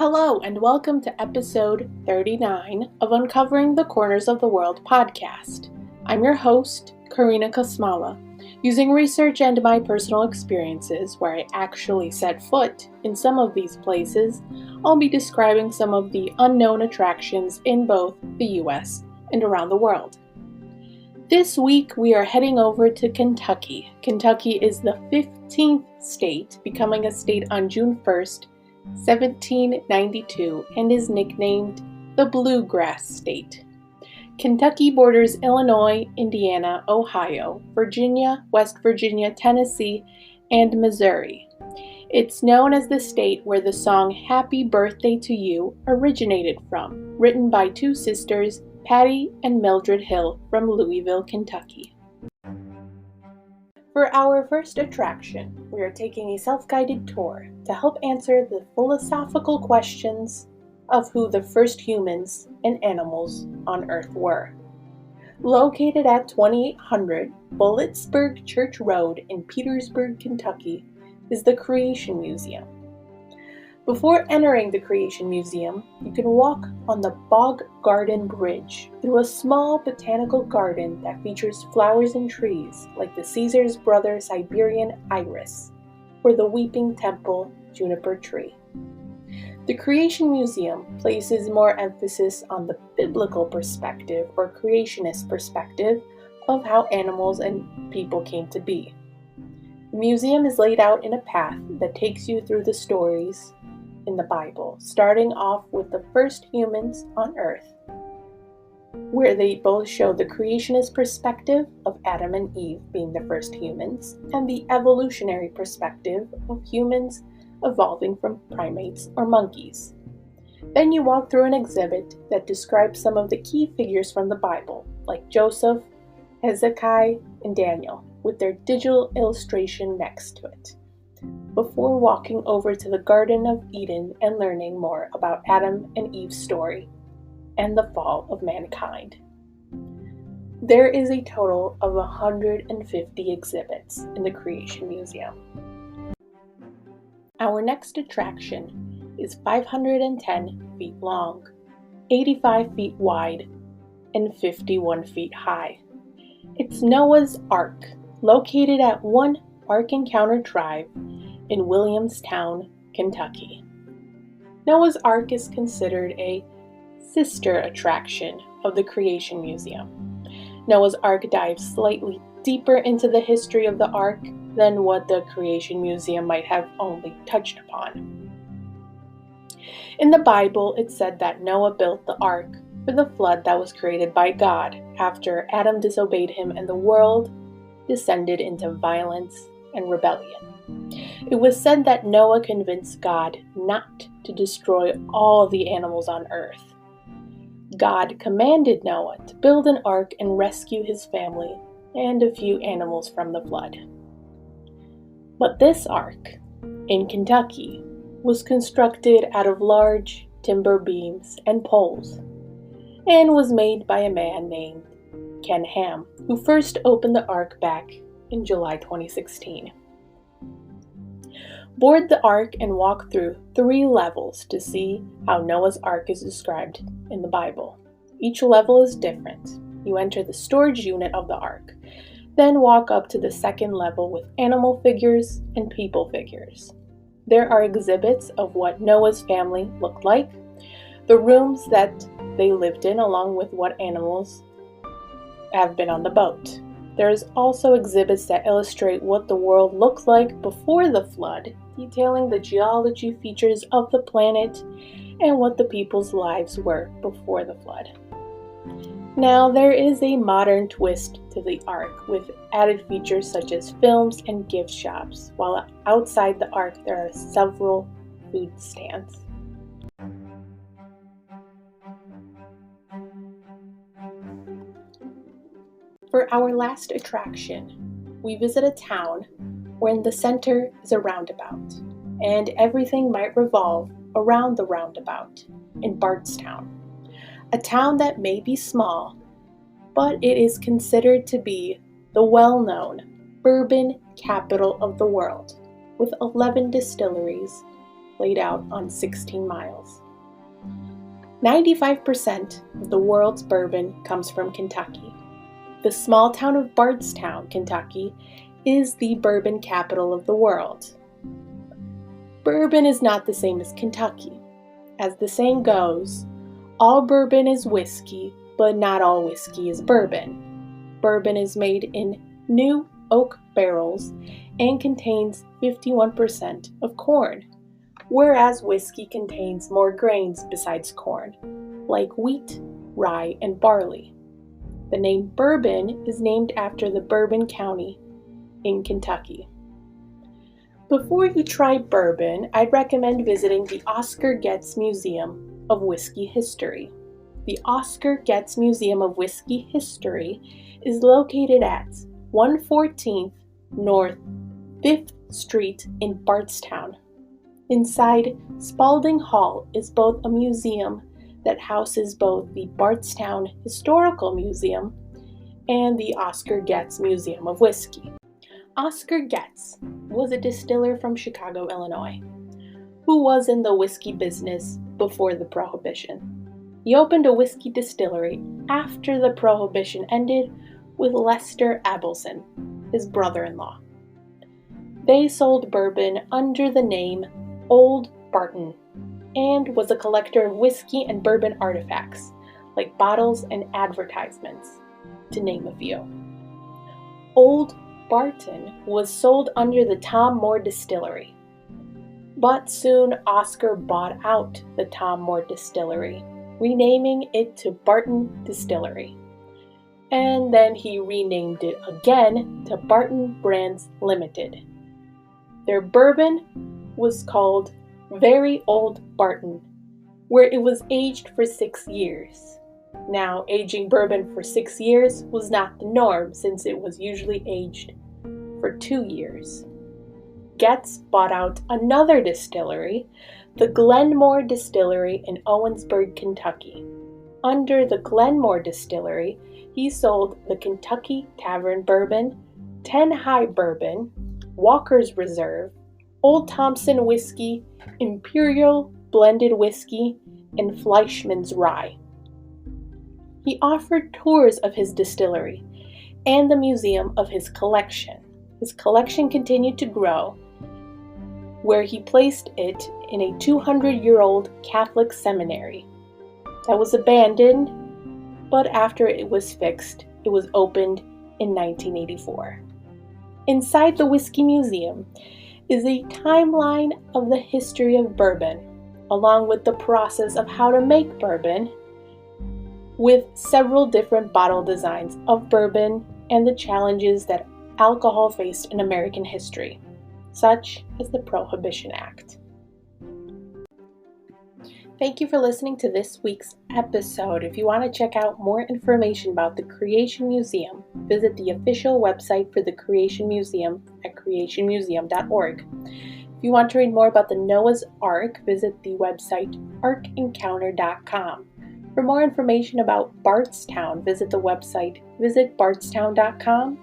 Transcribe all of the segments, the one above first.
Hello, and welcome to episode 39 of Uncovering the Corners of the World podcast. I'm your host, Karina Kosmala. Using research and my personal experiences where I actually set foot in some of these places, I'll be describing some of the unknown attractions in both the US and around the world. This week we are heading over to Kentucky. Kentucky is the 15th state, becoming a state on June 1st, 1792, and is nicknamed the Bluegrass State. Kentucky borders Illinois, Indiana, Ohio, Virginia, West Virginia, Tennessee, and Missouri. It's known as the state where the song Happy Birthday to You originated from, written by two sisters, Patty and Mildred Hill from Louisville, Kentucky. For our first attraction, we are taking a self-guided tour to help answer the philosophical questions of who the first humans and animals on Earth were. Located at 2800 Bulletsburg Church Road in Petersburg, Kentucky, is the Creation Museum. Before entering the Creation Museum, you can walk on the Bog Garden Bridge through a small botanical garden that features flowers and trees like the Caesar's brother Siberian iris or the Weeping Temple juniper tree. The Creation Museum places more emphasis on the biblical perspective or creationist perspective of how animals and people came to be. The museum is laid out in a path that takes you through the stories in the Bible, starting off with the first humans on Earth, where they both show the creationist perspective of Adam and Eve being the first humans, and the evolutionary perspective of humans evolving from primates or monkeys. Then you walk through an exhibit that describes some of the key figures from the Bible, like Joseph, Hezekiah, and Daniel, with their digital illustration next to it, before walking over to the Garden of Eden and learning more about Adam and Eve's story and the fall of mankind. There is a total of 150 exhibits in the Creation Museum. Our next attraction is 510 feet long, 85 feet wide, and 51 feet high. It's Noah's Ark, located at One Ark Encounter Drive in Williamstown, Kentucky. Noah's Ark is considered a sister attraction of the Creation Museum. Noah's Ark dives slightly deeper into the history of the Ark than what the Creation Museum might have only touched upon. In the Bible, it said that Noah built the Ark for the flood that was created by God after Adam disobeyed him and the world descended into violence and rebellion. It was said that Noah convinced God not to destroy all the animals on earth. God commanded Noah to build an ark and rescue his family and a few animals from the flood. But this ark, in Kentucky, was constructed out of large timber beams and poles, and was made by a man named Ken Ham, who first opened the ark back in July 2016. Board the ark and walk through 3 levels to see how Noah's Ark is described in the Bible. Each level is different. You enter the storage unit of the ark, then walk up to the second level with animal figures and people figures. There are exhibits of what Noah's family looked like, the rooms that they lived in, along with what animals have been on the boat. There's also exhibits that illustrate what the world looked like before the flood, detailing the geology features of the planet and what the people's lives were before the flood. Now, there is a modern twist to the Ark with added features such as films and gift shops, while outside the Ark there are several food stands. For our last attraction, we visit a town where in the center is a roundabout, and everything might revolve around the roundabout in Bardstown, a town that may be small, but it is considered to be the well-known bourbon capital of the world, with 11 distilleries, laid out on 16 miles. 95% of the world's bourbon comes from Kentucky. The small town of Bardstown, Kentucky, is the bourbon capital of the world. Bourbon is not the same as Kentucky. As the saying goes, all bourbon is whiskey, but not all whiskey is bourbon. Bourbon is made in new oak barrels and contains 51% of corn, whereas whiskey contains more grains besides corn, like wheat, rye, and barley. The name Bourbon is named after the Bourbon County in Kentucky. Before you try bourbon, I'd recommend visiting the Oscar Getz Museum of Whiskey History. The Oscar Getz Museum of Whiskey History is located at 114th North 5th Street in Bardstown. Inside Spalding Hall is both a museum that houses both the Bardstown Historical Museum and the Oscar Getz Museum of Whiskey. Oscar Getz was a distiller from Chicago, Illinois, who was in the whiskey business before the Prohibition. He opened a whiskey distillery after the Prohibition ended with Lester Abelson, his brother-in-law. They sold bourbon under the name Old Barton and was a collector of whiskey and bourbon artifacts, like bottles and advertisements, to name a few. Old Barton was sold under the Tom Moore Distillery, but soon Oscar bought out the Tom Moore Distillery, renaming it to Barton Distillery. And then he renamed it again to Barton Brands Limited. Their bourbon was called Very Old Barton, where it was aged for 6 years. Now, aging bourbon for 6 years was not the norm, since it was usually aged for 2 years. Getz bought out another distillery, the Glenmore Distillery in Owensburg, Kentucky. Under the Glenmore Distillery, he sold the Kentucky Tavern Bourbon, 10 High Bourbon, Walker's Reserve, Old Thompson Whiskey, Imperial Blended Whiskey, and Fleischmann's Rye. He offered tours of his distillery and the museum of his collection. His collection continued to grow, where he placed it in a 200-year-old Catholic seminary that was abandoned, but after it was fixed, it was opened in 1984. Inside the Whiskey Museum is a timeline of the history of bourbon, along with the process of how to make bourbon, with several different bottle designs of bourbon and the challenges that alcohol faced in American history, such as the Prohibition Act. Thank you for listening to this week's episode. If you want to check out more information about the Creation Museum, visit the official website for the Creation Museum at creationmuseum.org. If you want to read more about the Noah's Ark, visit the website arkencounter.com. For more information about Bardstown, visit the website visitbardstown.com.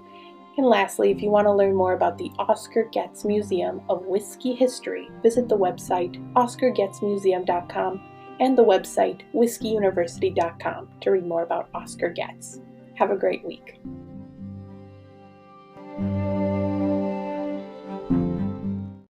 And lastly, if you want to learn more about the Oscar Getz Museum of Whiskey History, visit the website oscargetzmuseum.com and the website whiskeyuniversity.com to read more about Oscar Getz. Have a great week.